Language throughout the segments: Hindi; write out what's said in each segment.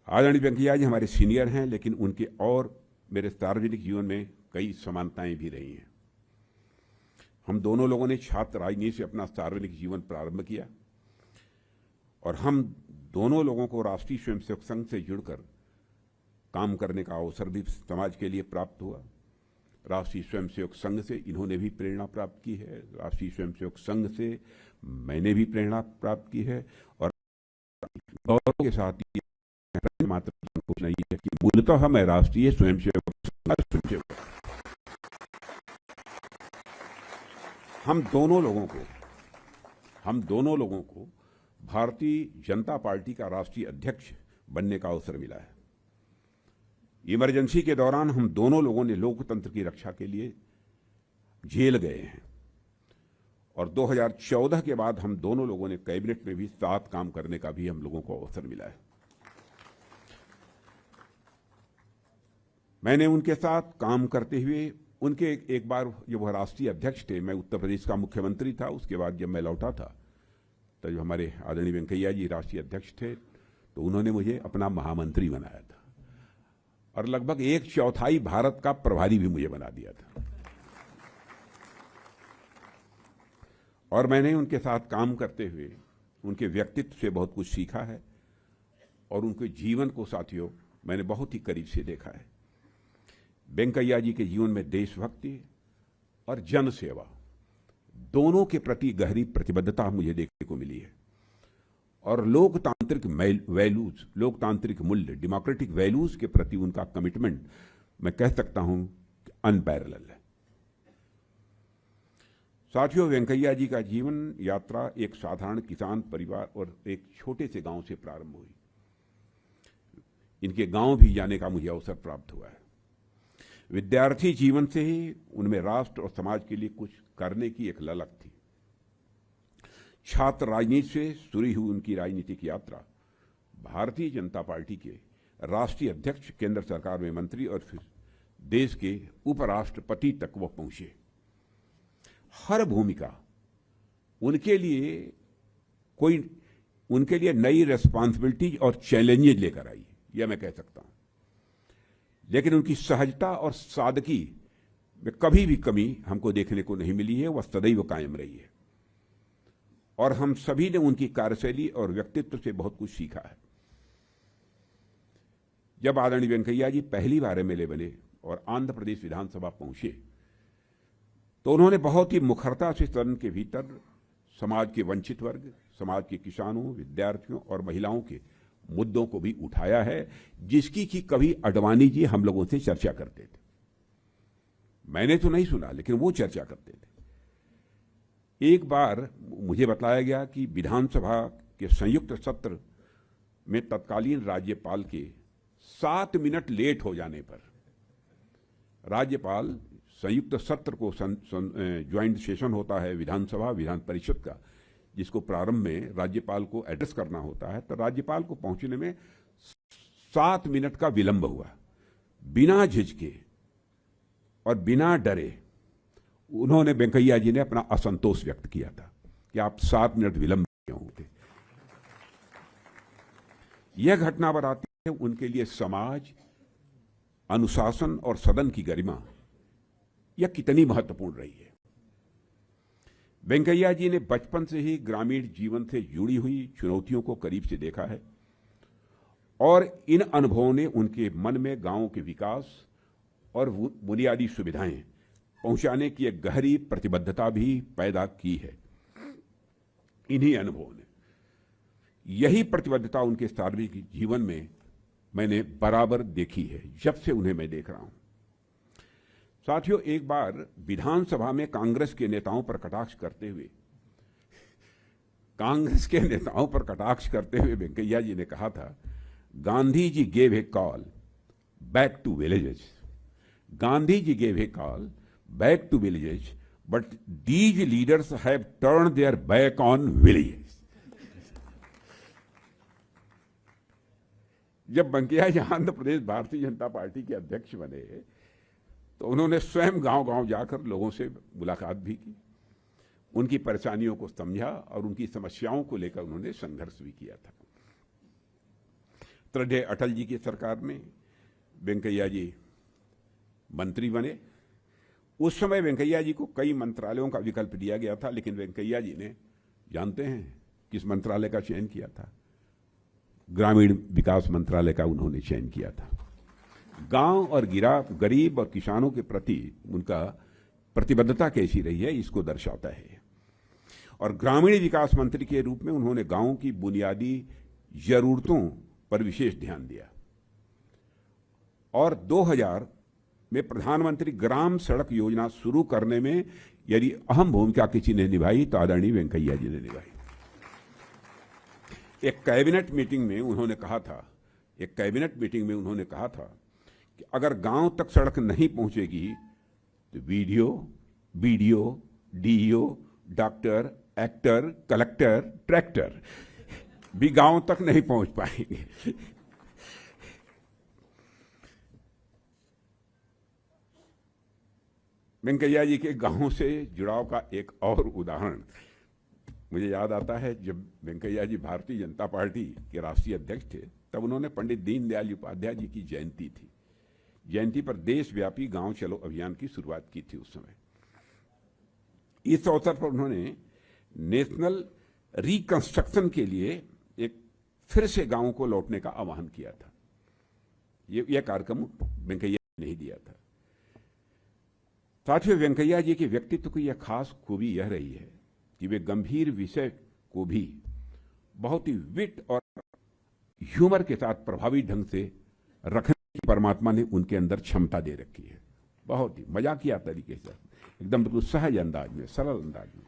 आदरणीय वेंकैया जी हमारे सीनियर हैं, लेकिन उनके और मेरे सार्वजनिक जीवन में कई समानताएं भी रही हैं। हम दोनों लोगों ने छात्र राजनीति से अपना सार्वजनिक जीवन प्रारंभ किया और हम दोनों लोगों को राष्ट्रीय स्वयंसेवक संघ से जुड़कर काम करने का अवसर भी समाज के लिए प्राप्त हुआ। राष्ट्रीय स्वयंसेवक संघ से इन्होंने भी प्रेरणा प्राप्त की है, राष्ट्रीय स्वयंसेवक संघ से मैंने भी प्रेरणा प्राप्त की है। और गौरव के साथ ये मात्र कुछ नहीं है कि मूलतः मैं राष्ट्रीय स्वयंसेवक स्वयंसेवक हम दोनों लोगों को भारतीय जनता पार्टी का राष्ट्रीय अध्यक्ष बनने का अवसर मिला है। इमरजेंसी के दौरान हम दोनों लोगों ने लोकतंत्र की रक्षा के लिए जेल गए हैं और 2014 के बाद हम दोनों लोगों ने कैबिनेट में भी साथ काम करने का भी हम लोगों को अवसर मिला है। मैंने उनके साथ काम करते हुए उनके एक बार जब वह राष्ट्रीय अध्यक्ष थे, मैं उत्तर प्रदेश का मुख्यमंत्री था, उसके बाद जब मैं लौटा था तो जो हमारे आदरणीय वेंकैया जी राष्ट्रीय अध्यक्ष थे तो उन्होंने मुझे अपना महामंत्री बनाया था और लगभग 1/4 भारत का प्रभारी भी मुझे बना दिया था। और मैंने उनके साथ काम करते हुए उनके व्यक्तित्व से बहुत कुछ सीखा है और उनके जीवन को साथियों मैंने बहुत ही करीब से देखा है। वेंकैया जी के जीवन में देशभक्ति और जन सेवा दोनों के प्रति गहरी प्रतिबद्धता मुझे देखने को मिली है और लोकतांत्रिक वैल्यूज, लोकतांत्रिक मूल्य, डेमोक्रेटिक वैल्यूज के प्रति उनका कमिटमेंट मैं कह सकता हूं कि अनपैरेलल है। साथियों, वेंकैया जी का जीवन यात्रा एक साधारण किसान परिवार और एक छोटे से गांव से प्रारंभ हुई। इनके गांव भी जाने का मुझे अवसर प्राप्त हुआ है। विद्यार्थी जीवन से ही उनमें राष्ट्र और समाज के लिए कुछ करने की एक ललक थी। छात्र राजनीति से शुरू हुई उनकी राजनीतिक यात्रा भारतीय जनता पार्टी के राष्ट्रीय अध्यक्ष, केंद्र सरकार में मंत्री और फिर देश के उपराष्ट्रपति तक वो पहुंचे। हर भूमिका उनके लिए नई रिस्पांसिबिलिटी और चैलेंजेस लेकर आई, यह मैं कह सकता हूं। लेकिन उनकी सहजता और सादगी में कभी भी कमी हमको देखने को नहीं मिली है, वह सदैव कायम रही है और हम सभी ने उनकी कार्यशैली और व्यक्तित्व से बहुत कुछ सीखा है। जब आदरणीय वेंकैया जी पहली बार एमएलए बने और आंध्र प्रदेश विधानसभा पहुंचे तो उन्होंने बहुत ही मुखरता से सदन के भीतर समाज के वंचित वर्ग, समाज के किसानों, विद्यार्थियों और महिलाओं के मुद्दों को भी उठाया है, जिसकी कि कभी अडवाणी जी हम लोगों से चर्चा करते थे। मैंने तो नहीं सुना, लेकिन वो चर्चा करते थे। एक बार मुझे बताया गया कि विधानसभा के संयुक्त सत्र में तत्कालीन राज्यपाल के 7 मिनट लेट हो जाने पर राज्यपाल संयुक्त सत्र को ज्वाइंट सेशन होता है विधानसभा विधान परिषद का, जिसको प्रारंभ में राज्यपाल को एड्रेस करना होता है, तो राज्यपाल को पहुंचने में 7 मिनट का विलंब हुआ। बिना झिझके और बिना डरे उन्होंने, वेंकैया जी ने अपना असंतोष व्यक्त किया था कि आप 7 मिनट विलंब क्यों होते। यह घटना बताती है उनके लिए समाज, अनुशासन और सदन की गरिमा यह कितनी महत्वपूर्ण रही है। वेंकैया जी ने बचपन से ही ग्रामीण जीवन से जुड़ी हुई चुनौतियों को करीब से देखा है और इन अनुभवों ने उनके मन में गांव के विकास और बुनियादी सुविधाएं पहुंचाने की एक गहरी प्रतिबद्धता भी पैदा की है। इन्हीं अनुभवों ने, यही प्रतिबद्धता उनके सार्वजनिक जीवन में मैंने बराबर देखी है जब से उन्हें मैं देख रहा हूं। साथियों, एक बार विधानसभा में कांग्रेस के नेताओं पर कटाक्ष करते हुए वेंकैया जी ने कहा था, Gandhi ji gave a call back to villages, Gandhi ji gave a call back to villages, but these leaders have turn their back on villages. जब वेंकैया जी आंध्र प्रदेश भारतीय जनता पार्टी के अध्यक्ष बने तो उन्होंने स्वयं गांव-गांव जाकर लोगों से मुलाकात भी की, उनकी परेशानियों को समझा और उनकी समस्याओं को लेकर उन्होंने संघर्ष भी किया था। श्रद्धेय अटल जी की सरकार में वेंकैया जी मंत्री बने। उस समय वेंकैया जी को कई मंत्रालयों का विकल्प दिया गया था, लेकिन वेंकैया जी ने, जानते हैं किस मंत्रालय का चयन किया था? ग्रामीण विकास मंत्रालय का उन्होंने चयन किया था। गांव और गरीब और किसानों के प्रति उनका प्रतिबद्धता कैसी रही है, इसको दर्शाता है। और ग्रामीण विकास मंत्री के रूप में उन्होंने गांवों की बुनियादी जरूरतों पर विशेष ध्यान दिया। और 2000 में प्रधानमंत्री ग्राम सड़क योजना शुरू करने में यदि अहम भूमिका किसी ने निभाई तो आदरणीय वेंकैया जी ने निभाई। एक कैबिनेट मीटिंग में उन्होंने कहा था कि अगर गांव तक सड़क नहीं पहुंचेगी तो BDO, DEO, doctor, actor, collector, tractor भी गांव तक नहीं पहुंच पाएंगे। वेंकैया जी के गांवों से जुड़ाव का एक और उदाहरण मुझे याद आता है। जब वेंकैया जी भारतीय जनता पार्टी के राष्ट्रीय अध्यक्ष थे, तब उन्होंने पंडित दीनदयाल उपाध्याय जी की जयंती थी। जयंती पर देशव्यापी गांव चलो अभियान की शुरुआत की थी उस समय। इस अवसर पर उन्होंने नेशनल रिकंस्ट्रक्शन के लिए एक फिर से गांवों को लौटने का आह्वान किया था। यह कार्यक्रम वेंकैया जी ने ही दिया था। साथियों, वेंकैया जी के व्यक्तित्व की यह खास खूबी यह रही है कि वे गंभीर विषय को भी बहुत ही विट और ह्यूमर के साथ प्रभावी ढंग से रखने की परमात्मा ने उनके अंदर क्षमता दे रखी है। बहुत ही मजाकिया तरीके से, एकदम बिल्कुल सहज अंदाज में, सरल अंदाज में।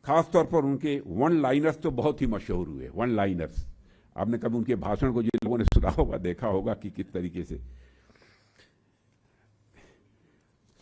खासतौर पर उनके वन लाइनर्स तो बहुत ही मशहूर हुए। वन लाइनर्स, आपने कभी उनके भाषण को जिन लोगों ने सुना होगा, देखा होगा कि किस तरीके से।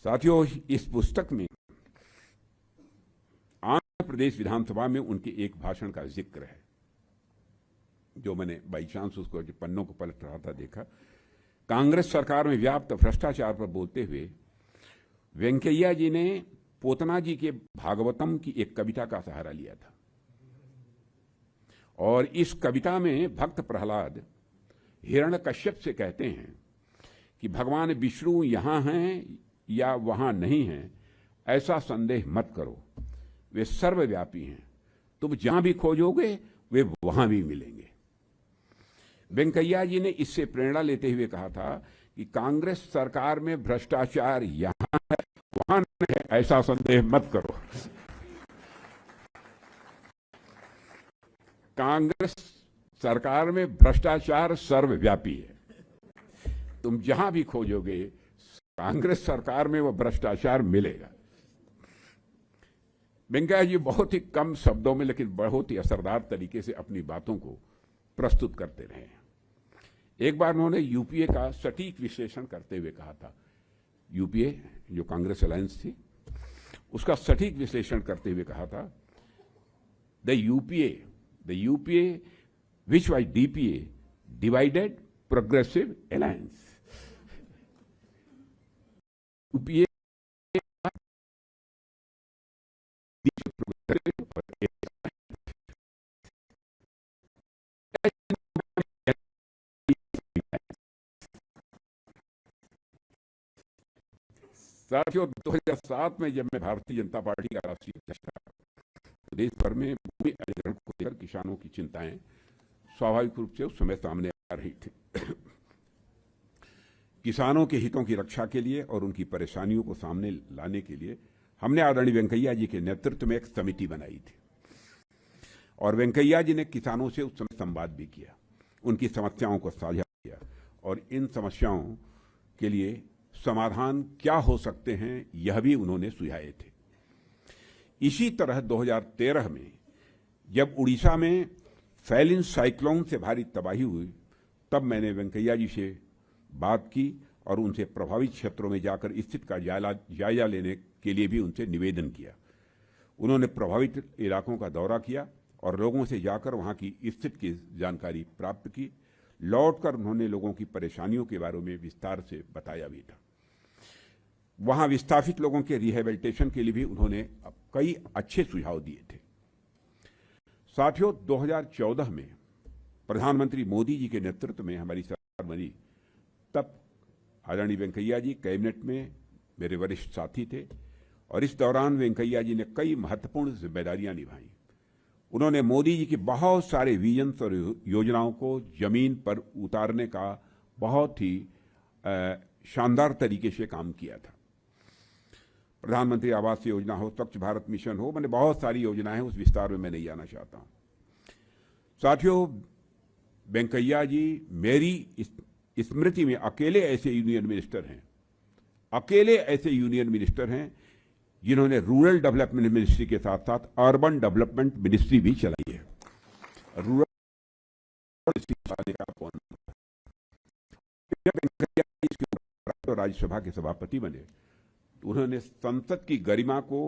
साथियों, इस पुस्तक में आंध्र प्रदेश विधानसभा में उनके एक भाषण का जिक्र है, जो मैंने बाई चांस उसको पन्नों को पलट रहा था देखा। कांग्रेस सरकार में व्याप्त भ्रष्टाचार पर बोलते हुए वेंकैया जी ने पोतना जी के भागवतम की एक कविता का सहारा लिया था। और इस कविता में भक्त प्रहलाद हिरण्यकश्यप से कहते हैं कि भगवान विष्णु यहां हैं या वहां नहीं हैं, ऐसा संदेह मत करो, वे सर्वव्यापी हैं, तुम जहां भी खोजोगे वे वहां भी मिलेंगे। वेंकैया जी ने इससे प्रेरणा लेते हुए कहा था कि कांग्रेस सरकार में भ्रष्टाचार यहां है वहां नहीं है, ऐसा संदेह मत करो। कांग्रेस सरकार में भ्रष्टाचार सर्वव्यापी है, तुम जहां भी खोजोगे कांग्रेस सरकार में वो भ्रष्टाचार मिलेगा। वेंकैया जी बहुत ही कम शब्दों में लेकिन बहुत ही असरदार तरीके से अपनी बातों को प्रस्तुत करते रहे। एक बार उन्होंने यूपीए का सटीक विश्लेषण करते हुए कहा था, यूपीए जो कांग्रेस अलायंस थी उसका सटीक विश्लेषण करते हुए कहा था, the UPA which was DPA divided progressive alliance. UPA साथियों, 2007 में जब मैं भारतीय जनता पार्टी का राष्ट्रीय अध्यक्ष था, देश भर में भूमि अधिग्रहण को लेकर किसानों की चिंताएं स्वाभाविक रूप से उस समय सामने आ रही थी। किसानों के हितों की रक्षा के लिए और उनकी परेशानियों को सामने लाने के लिए हमने आदरणीय वेंकैया जी के नेतृत्व में एक समिति बनाई थी। और वेंकैया जी ने किसानों से उस समय संवाद भी किया, उनकी समस्याओं को साझा किया और इन समस्याओं के लिए समाधान क्या हो सकते हैं यह भी उन्होंने सुझाए थे। इसी तरह 2013 में जब उड़ीसा में फैलिन साइक्लोन से भारी तबाही हुई, तब मैंने वेंकैया जी से बात की और उनसे प्रभावित क्षेत्रों में जाकर स्थिति का जायजा लेने के लिए भी उनसे निवेदन किया। उन्होंने प्रभावित इलाकों का दौरा किया और लोगों से जाकर वहां की स्थिति की जानकारी प्राप्त की। लौटकर उन्होंने लोगों की परेशानियों के बारे में विस्तार से बताया भी था। वहां विस्थापित लोगों के रिहेबिलिटेशन के लिए भी उन्होंने कई अच्छे सुझाव दिए थे। साथियों, 2014 में प्रधानमंत्री मोदी जी के नेतृत्व में हमारी सरकार बनी, तब आदरणीय वेंकैया जी कैबिनेट में मेरे वरिष्ठ साथी थे और इस दौरान वेंकैया जी ने कई महत्वपूर्ण जिम्मेदारियां निभाई। उन्होंने मोदी जी के बहुत सारे विजन्स और योजनाओं को जमीन पर उतारने का बहुत ही शानदार तरीके से काम किया था। प्रधानमंत्री आवास योजना हो, स्वच्छ भारत मिशन हो, मैंने बहुत सारी योजनाएं, उस विस्तार में मैं नहीं जाना चाहता हूं। साथियों, वेंकैया जी मेरी स्मृति में अकेले ऐसे यूनियन मिनिस्टर हैं जिन्होंने रूरल डेवलपमेंट मिनिस्ट्री के साथ साथ अर्बन डेवलपमेंट मिनिस्ट्री भी चलाई है। रूरल का कौन, राज्यसभा के सभापति बने, उन्होंने संसद की गरिमा को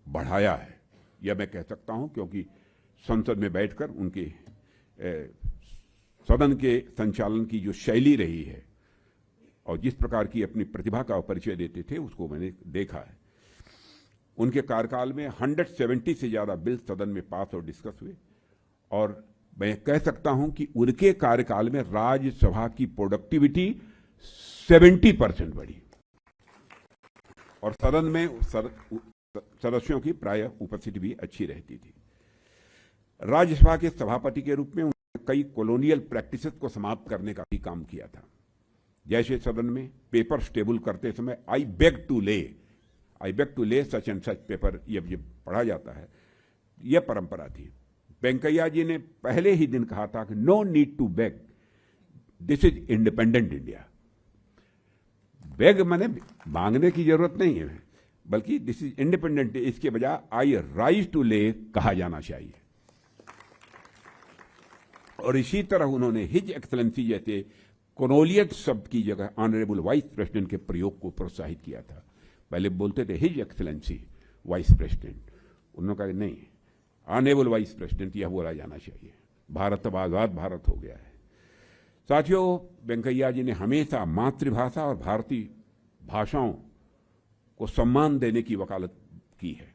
बढ़ाया है, यह मैं कह सकता हूं, क्योंकि संसद में बैठकर उनके सदन के संचालन की जो शैली रही है और जिस प्रकार की अपनी प्रतिभा का परिचय देते थे, उसको मैंने देखा है। उनके कार्यकाल में 170 से ज्यादा बिल सदन में पास और डिस्कस हुए और मैं कह सकता हूं कि उनके कार्यकाल में राज्यसभा की प्रोडक्टिविटी 70% बढ़ी और सदन में सदस्यों की प्रायः उपस्थिति भी अच्छी रहती थी। राज्यसभा के सभापति के रूप में उन्होंने कई कॉलोनियल प्रैक्टिसेस को समाप्त करने का भी काम किया था। जैसे सदन में पेपर्स टेबल करते समय आई बेग टू ले सच एंड सच पेपर, ये पढ़ा जाता है, यह परंपरा थी। वेंकैया जी ने पहले ही दिन कहा था कि no need to beg, this is independent India. Beg माने मांगने की जरूरत नहीं है, बल्कि दिस इज इंडिपेंडेंट, इसके बजाय आई राइज टू ले कहा जाना चाहिए। और इसी तरह उन्होंने हिज एक्सलेंसी जैसे कॉलोनियल शब्द की जगह ऑनरेबल वाइस प्रेसिडेंट के प्रयोग को प्रोत्साहित किया था। पहले बोलते थे हिज एक्सलेंसी वाइस प्रेसिडेंट, उन्होंने कहा नहीं, ऑनरेबल वाइस प्रेसिडेंट यह बोला जाना चाहिए। भारत अब आजाद भारत हो गया है। साथियों, वेंकैया जी ने हमेशा मातृभाषा और भारतीय भाषाओं को सम्मान देने की वकालत की है।